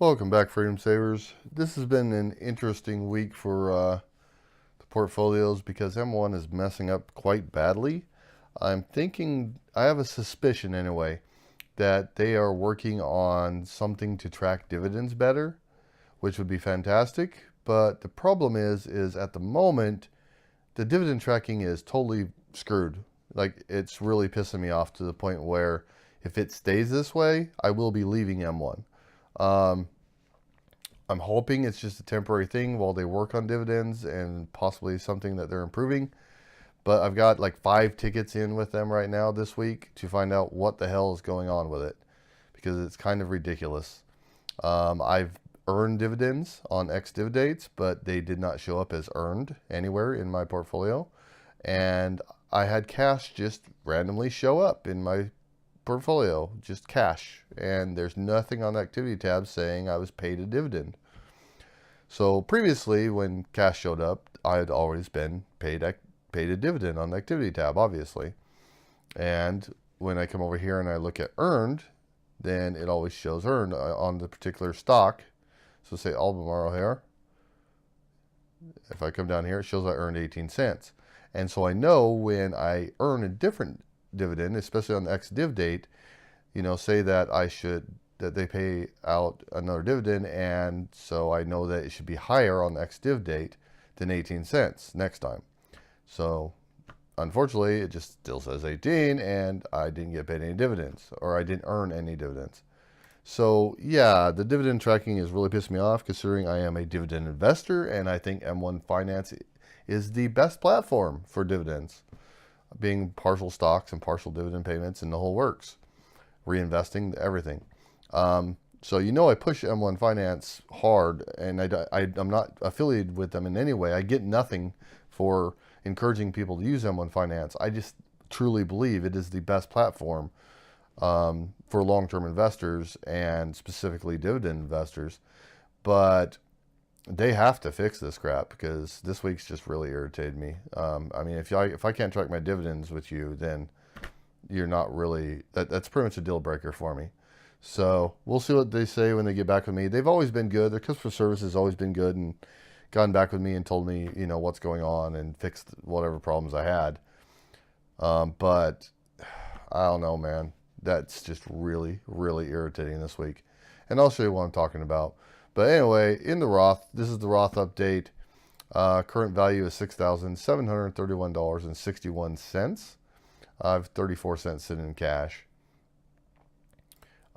Welcome back, Freedom Savers. This has been an interesting week for the portfolios because M1 is messing up quite badly. I'm thinking, I have a suspicion anyway, that they are working on something to track dividends better, which would be fantastic. But the problem is at the moment, the dividend tracking is totally screwed. Like, it's really pissing me off to the point where if it stays this way, I will be leaving M1. I'm hoping it's just a temporary thing while they work on dividends and possibly something that they're improving. But I've got like 5 tickets in with them right now this week to find out what the hell is going on with it, because it's kind of ridiculous. I've earned dividends on ex-div dates, but they did not show up as earned anywhere in my portfolio. And I had cash just randomly show up in my portfolio, just cash, and there's nothing on the activity tab saying I was paid a dividend. So previously, when cash showed up, I had always been paid a dividend on the activity tab, obviously. And when I come over here and I look at earned, then it always shows earned on the particular stock. So say Albemarle here. If I come down here, it shows I earned 18 cents. And so I know when I earn a different dividend, especially on the ex-div date, say that they pay out another dividend, and so I know that it should be higher on the ex-div date than 18 cents next time. So unfortunately, it just still says 18, and I didn't get paid any dividends, or I didn't earn any dividends. So yeah, the dividend tracking is really pissing me off, considering I am a dividend investor, and I think M1 Finance is the best platform for dividends, being partial stocks and partial dividend payments and the whole works, reinvesting, everything. So I push M1 Finance hard, and I'm not affiliated with them in any way. I get nothing for encouraging people to use M1 Finance. I just truly believe it is the best platform for long-term investors and specifically dividend investors. But they have to fix this crap, because this week's just really irritated me. If I can't track my dividends with you, then you're not really, that's pretty much a deal breaker for me. So we'll see what they say when they get back with me. They've always been good. Their customer service has always been good, and gotten back with me and told me, what's going on and fixed whatever problems I had. But I don't know, man. That's just really, really irritating this week. And I'll show you what I'm talking about. But anyway, in the Roth, this is the Roth update. Current value is $6,731.61. I have 34 cents sitting in cash.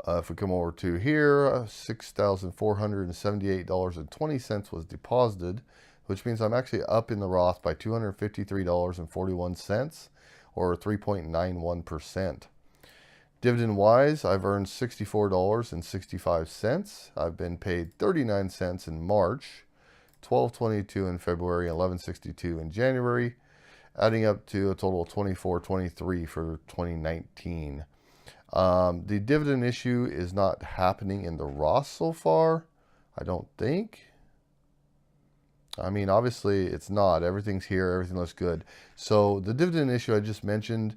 If we come over to here, $6,478.20 was deposited, which means I'm actually up in the Roth by $253.41, or 3.91%. Dividend-wise, I've earned $64.65. I've been paid 39 cents in March, 12.22 in February, 11.62 in January, adding up to a total of 24.23 for 2019. The dividend issue is not happening in the Roth so far, I don't think. Obviously it's not. Everything's here. Everything looks good. So the dividend issue I just mentioned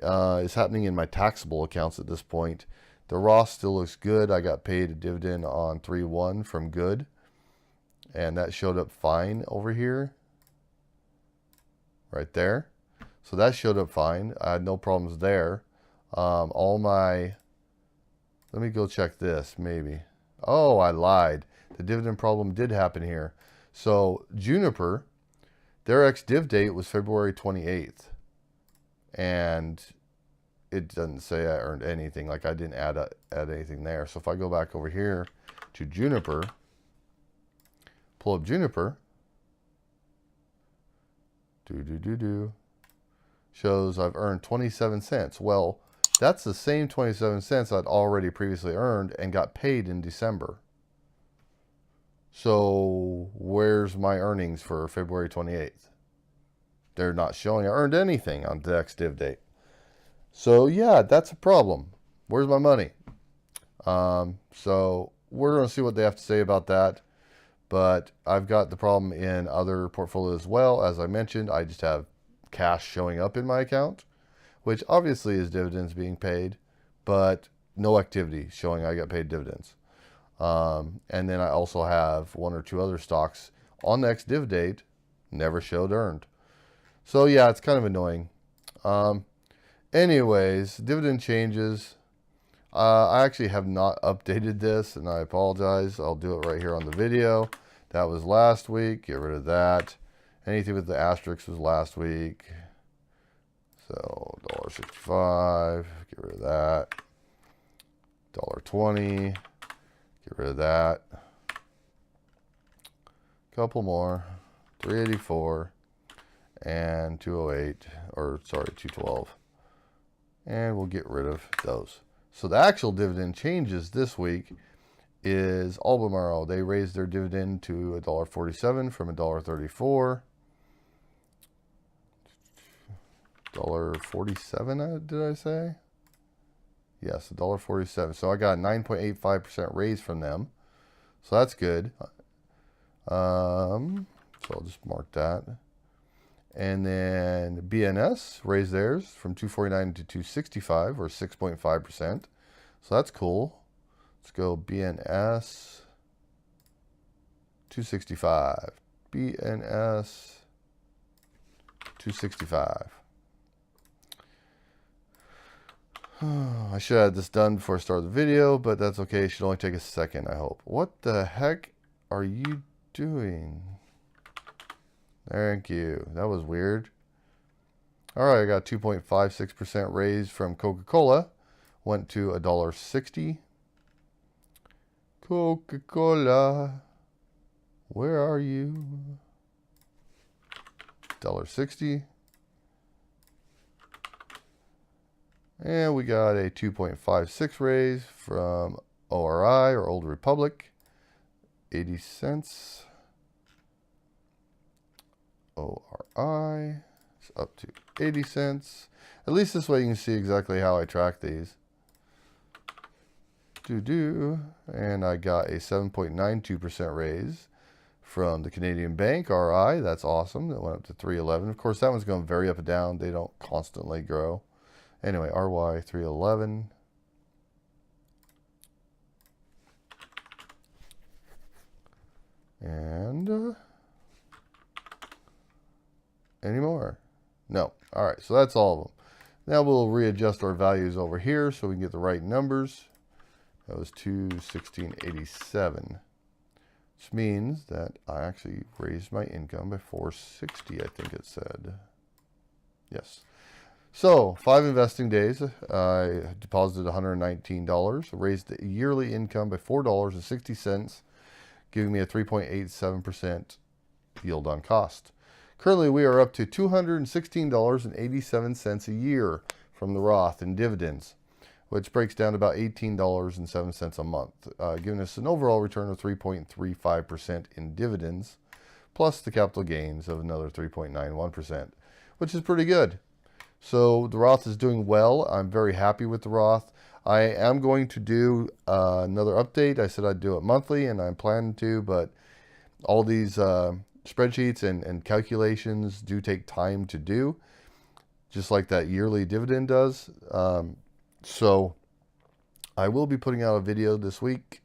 is happening in my taxable accounts at this point. The Roth still looks good. I got paid a dividend on 3/1 from Good, and that showed up fine over here, right there. So that showed up fine. I had no problems there. Let me go check this, maybe. Oh, I lied. The dividend problem did happen here. So Juniper, their ex-div date was February 28th. And it doesn't say I earned anything. Like, I didn't add anything there. So if I go back over here to Juniper, pull up Juniper, shows I've earned 27 cents. Well, that's the same 27 cents I'd already previously earned and got paid in December. So where's my earnings for February 28th? They're not showing I earned anything on the ex-div date. So yeah, that's a problem. Where's my money? So we're going to see what they have to say about that. But I've got the problem in other portfolios as well. As I mentioned, I just have cash showing up in my account, which obviously is dividends being paid, but no activity showing I got paid dividends. And then I also have one or two other stocks on the ex-div date, never showed earned. So yeah, it's kind of annoying. Anyways, dividend changes. I actually have not updated this, and I apologize. I'll do it right here on the video. That was last week. Get rid of that. Anything with the asterisk was last week. So $1.65. Get rid of that. $1.20. Get rid of that. Couple more. 384 and 208, or sorry, 212. And we'll get rid of those. So the actual dividend changes this week is Albemarle. They raised their dividend to $1.47 from $1.34. $1.47, did I say? Yes, $1.47. So I got a 9.85% raise from them. So that's good. So I'll just mark that. And then BNS raised theirs from 249 to 265, or 6.5%. So that's cool. Let's go BNS 265. BNS 265. I should have had this done before I start the video, but that's okay. It should only take a second, I hope. What the heck are you doing? Thank you. That was weird. All right, I got 2.56% raise from Coca-Cola. Went to $1.60. Coca-Cola, where are you? $1.60. And we got a 2.56 raise from ORI, or Old Republic. 80 cents. ORI is up to 80 cents. At least this way you can see exactly how I track these. And I got a 7.92% raise from the Canadian Bank, RI. That's awesome. That went up to 311. Of course, that one's going very up and down. They don't constantly grow. Anyway, RY 311. And any more? No. All right, so that's all of them. Now we'll readjust our values over here so we can get the right numbers. That was 216.87, which means that I actually raised my income by 460, I think it said. Yes. So 5 investing days, I deposited $119, raised the yearly income by $4.60, giving me a 3.87% yield on cost. Currently, we are up to $216.87 a year from the Roth in dividends, which breaks down to about $18.07 a month, giving us an overall return of 3.35% in dividends, plus the capital gains of another 3.91%, which is pretty good. So the Roth is doing well. I'm very happy with the Roth. I am going to do another update. I said I'd do it monthly, and I'm planning to, but all these spreadsheets and calculations do take time to do, just like that yearly dividend does. So I will be putting out a video this week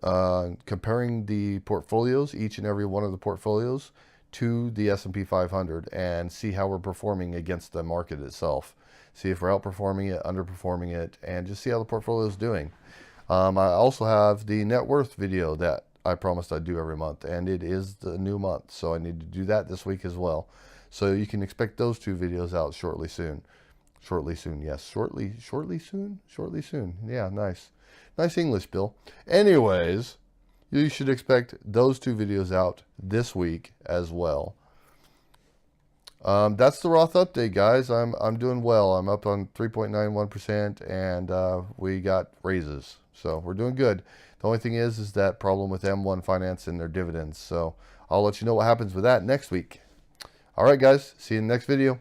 comparing the portfolios, each and every one of the portfolios, to the S&P 500 and see how we're performing against the market itself. See if we're outperforming it, underperforming it, and just see how the portfolio is doing. I also have the net worth video that I promised I'd do every month, and it is the new month, so I need to do that this week as well. So you can expect those 2 videos out shortly soon. Shortly soon, yes. Shortly soon? Shortly soon. Yeah, nice. Nice English, Bill. Anyways, you should expect those 2 videos out this week as well. That's the Roth update, guys. I'm doing well. I'm up on 3.91%, and we got raises. So we're doing good. The only thing is that problem with M1 Finance and their dividends. So I'll let you know what happens with that next week. All right, guys. See you in the next video.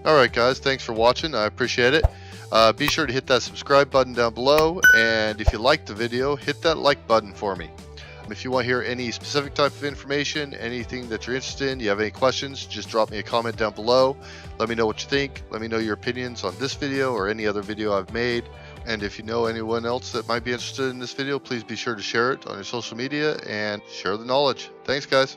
All right, guys. Thanks for watching. I appreciate it. Be sure to hit that subscribe button down below. And if you liked the video, hit that like button for me. If you want to hear any specific type of information, anything that you're interested in, you have any questions, just drop me a comment down below. Let me know what you think. Let me know your opinions on this video or any other video I've made. And if you know anyone else that might be interested in this video, please be sure to share it on your social media and share the knowledge. Thanks, guys.